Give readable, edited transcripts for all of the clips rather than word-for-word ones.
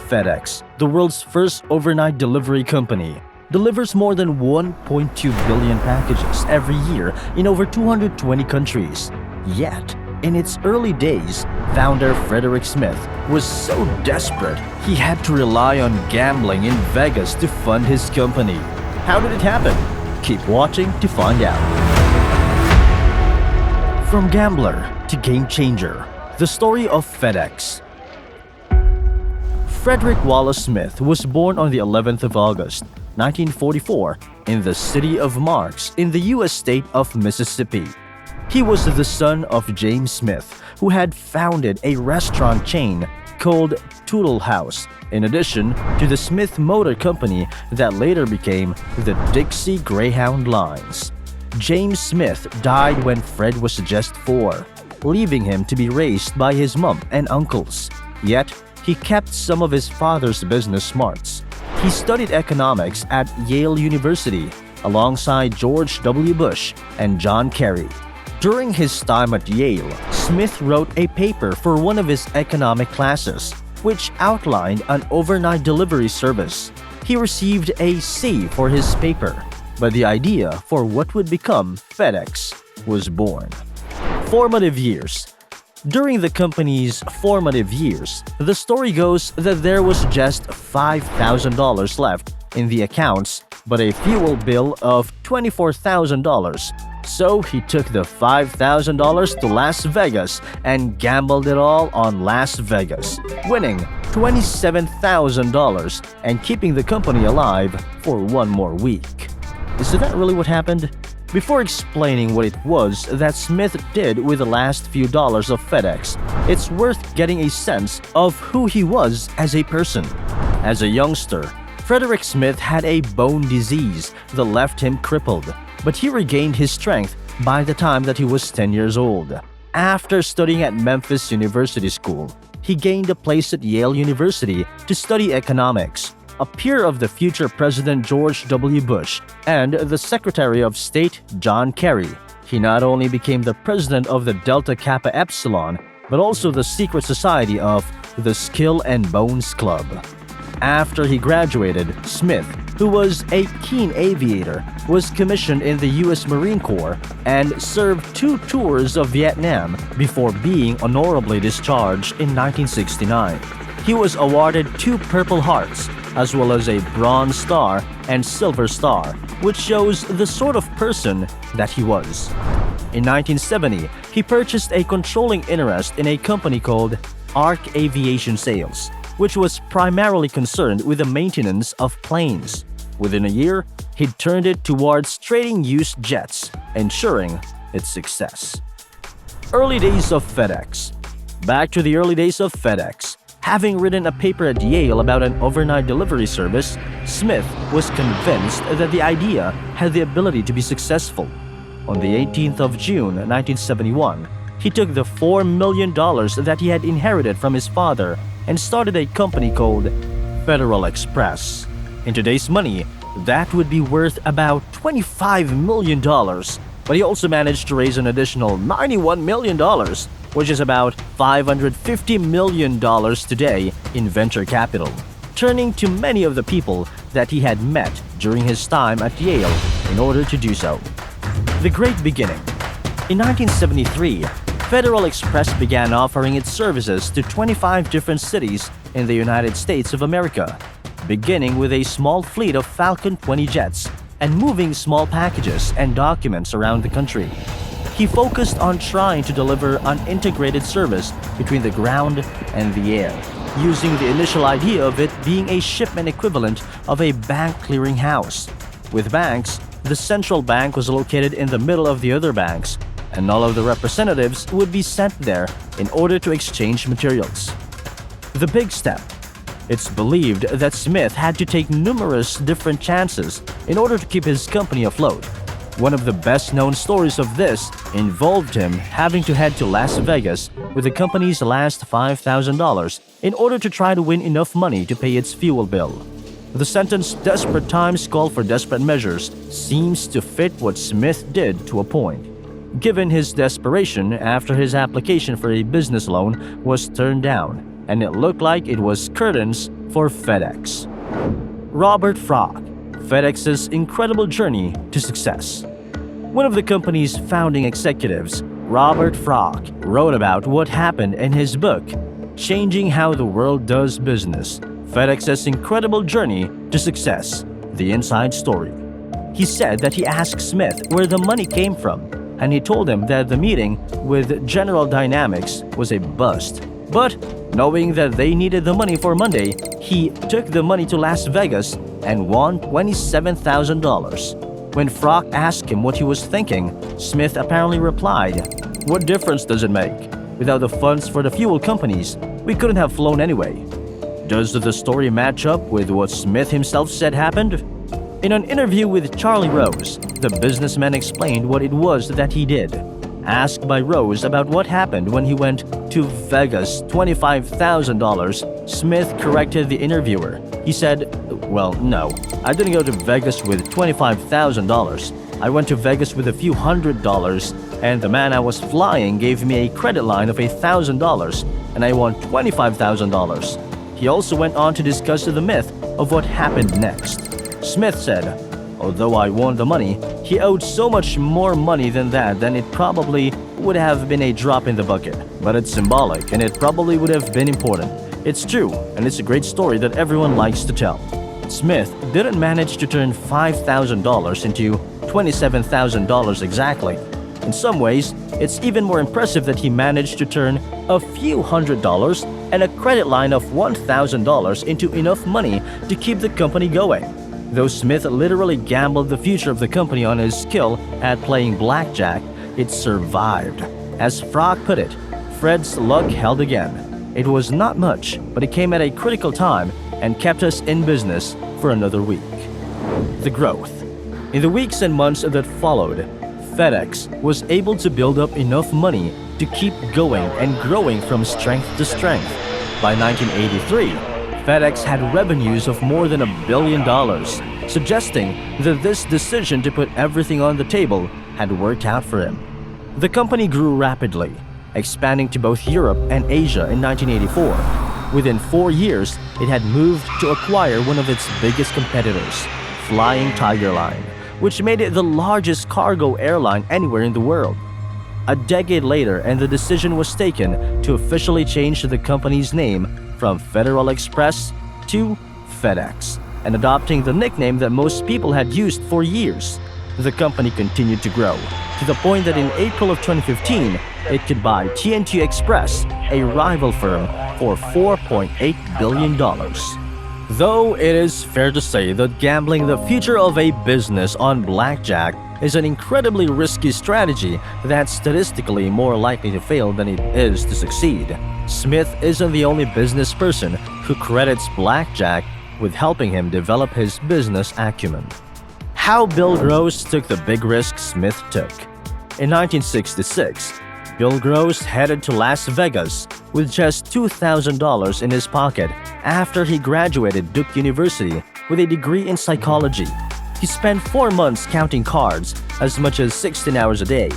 FedEx, the world's first overnight delivery company, delivers more than 1.2 billion packages every year in over 220 countries. Yet, in its early days, founder Frederick Smith was so desperate he had to rely on gambling in Vegas to fund his company. How did it happen? Keep watching to find out. From gambler to game changer, the story of FedEx. Frederick Wallace Smith was born on the 11th of August, 1944, in the city of Marks in the U.S. state of Mississippi. He was the son of James Smith, who had founded a restaurant chain called Toddle House, in addition to the Smith Motor Company that later became the Dixie Greyhound Lines. James Smith died when Fred was just 4, leaving him to be raised by his mom and uncles. Yet, he kept some of his father's business smarts. He studied economics at Yale University alongside George W. Bush and John Kerry. During his time at Yale, Smith wrote a paper for one of his economic classes, which outlined an overnight delivery service. He received a C for his paper, but the idea for what would become FedEx was born. Formative years. During the company's formative years, the story goes that there was just $5,000 left in the accounts but a fuel bill of $24,000. So he took the $5,000 to Las Vegas and gambled it all on Las Vegas, winning $27,000 and keeping the company alive for one more week. Is that really what happened? Before explaining what it was that Smith did with the last few dollars of FedEx, it's worth getting a sense of who he was as a person. As a youngster, Frederick Smith had a bone disease that left him crippled, but he regained his strength by the time that he was 10 years old. After studying at Memphis University School, he gained a place at Yale University to study economics. A peer of the future President George W. Bush and the Secretary of State John Kerry, he not only became the president of the Delta Kappa Epsilon, but also the secret society of the Skill and Bones Club. After he graduated, Smith, who was a keen aviator, was commissioned in the U.S. Marine Corps and served 2 tours of Vietnam before being honorably discharged in 1969. He was awarded 2 Purple Hearts, as well as a Bronze Star and Silver Star, which shows the sort of person that he was. In 1970, he purchased a controlling interest in a company called Arc Aviation Sales, which was primarily concerned with the maintenance of planes. Within a year, he turned it towards trading used jets, ensuring its success. Early days of FedEx. Back to the early days of FedEx. Having written a paper at Yale about an overnight delivery service, Smith was convinced that the idea had the ability to be successful. On the 18th of June 1971, he took the $4 million that he had inherited from his father and started a company called Federal Express. In today's money, that would be worth about $25 million, but he also managed to raise an additional $91 million, which is about $550 million today in venture capital, turning to many of the people that he had met during his time at Yale in order to do so. The Great Beginning. In 1973, Federal Express began offering its services to 25 different cities in the United States of America, beginning with a small fleet of Falcon 20 jets and moving small packages and documents around the country. He focused on trying to deliver an integrated service between the ground and the air, using the initial idea of it being a shipment equivalent of a bank clearinghouse. With banks, the central bank was located in the middle of the other banks, and all of the representatives would be sent there in order to exchange materials. The Big Step. It's believed that Smith had to take numerous different chances in order to keep his company afloat. One of the best-known stories of this involved him having to head to Las Vegas with the company's last $5,000 in order to try to win enough money to pay its fuel bill. The sentence "desperate times call for desperate measures" seems to fit what Smith did to a point. Given his desperation after his application for a business loan was turned down, and it looked like it was curtains for FedEx. Robert Frog, FedEx's incredible journey to success. One of the company's founding executives, Robert Frog, wrote about what happened in his book, Changing How the World Does Business, FedEx's Incredible Journey to Success, The Inside Story. He said that he asked Smith where the money came from, and he told him that the meeting with General Dynamics was a bust. But, knowing that they needed the money for Monday, he took the money to Las Vegas and won $27,000. When Frog asked him what he was thinking, Smith apparently replied, "What difference does it make? Without the funds for the fuel companies, we couldn't have flown anyway." Does the story match up with what Smith himself said happened? In an interview with Charlie Rose, the businessman explained what it was that he did. Asked by Rose about what happened when he went to Vegas $25,000, Smith corrected the interviewer. He said, "Well, no, I didn't go to Vegas with $25,000. I went to Vegas with a few $100s, and the man I was flying gave me a credit line of $1,000, and I won $25,000. He also went on to discuss the myth of what happened next. Smith said, "Although I won the money, he owed so much more money than that it probably would have been a drop in the bucket. But it's symbolic, and it probably would have been important. It's true, and it's a great story that everyone likes to tell." Smith didn't manage to turn $5,000 into $27,000 exactly. In some ways, it's even more impressive that he managed to turn a few $100s and a credit line of $1,000 into enough money to keep the company going. Though Smith literally gambled the future of the company on his skill at playing blackjack, it survived. As Frog put it, Fred's luck held again. It was not much, but it came at a critical time and kept us in business for another week. The growth. In the weeks and months that followed, FedEx was able to build up enough money to keep going and growing from strength to strength. By 1983, FedEx had revenues of more than $1 billion, suggesting that this decision to put everything on the table had worked out for him. The company grew rapidly, expanding to both Europe and Asia in 1984. Within 4 years, it had moved to acquire one of its biggest competitors, Flying Tiger Line, which made it the largest cargo airline anywhere in the world. A decade later, and the decision was taken to officially change the company's name from Federal Express to FedEx, and adopting the nickname that most people had used for years. The company continued to grow, to the point that in April of 2015, it could buy TNT Express, a rival firm, for $4.8 billion. Though it is fair to say that gambling the future of a business on blackjack is an incredibly risky strategy that's statistically more likely to fail than it is to succeed, Smith isn't the only business person who credits blackjack with helping him develop his business acumen. How Bill Gross took the big risk Smith took. In 1966, Bill Gross headed to Las Vegas with just $2,000 in his pocket after he graduated Duke University with a degree in psychology. He spent 4 months counting cards as much as 16 hours a day,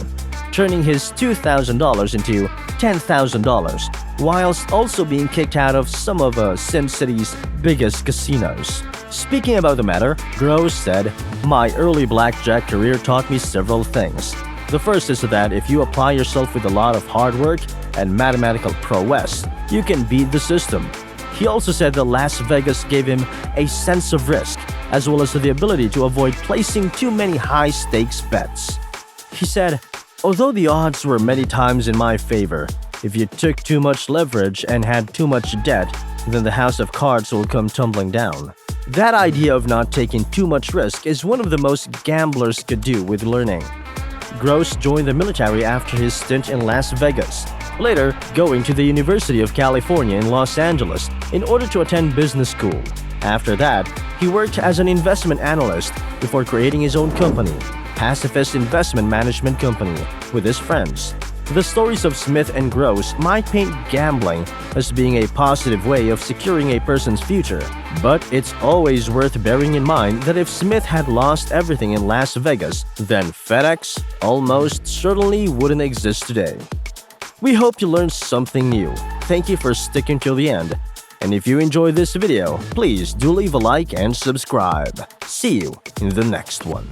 turning his $2,000 into $10,000, whilst also being kicked out of some of Sin City's biggest casinos. Speaking about the matter, Gross said, "My early blackjack career taught me several things. The first is that if you apply yourself with a lot of hard work and mathematical prowess, you can beat the system." He also said that Las Vegas gave him a sense of risk, as well as the ability to avoid placing too many high-stakes bets. He said, "Although the odds were many times in my favor, if you took too much leverage and had too much debt, then the house of cards will come tumbling down." That idea of not taking too much risk is one of the most gamblers could do with learning. Gross joined the military after his stint in Las Vegas, later going to the University of California in Los Angeles in order to attend business school. After that, he worked as an investment analyst before creating his own company, Pacifist Investment Management Company, with his friends. The stories of Smith and Gross might paint gambling as being a positive way of securing a person's future, but it's always worth bearing in mind that if Smith had lost everything in Las Vegas, then FedEx almost certainly wouldn't exist today. We hope you learned something new. Thank you for sticking till the end. And if you enjoyed this video, please do leave a like and subscribe. See you in the next one.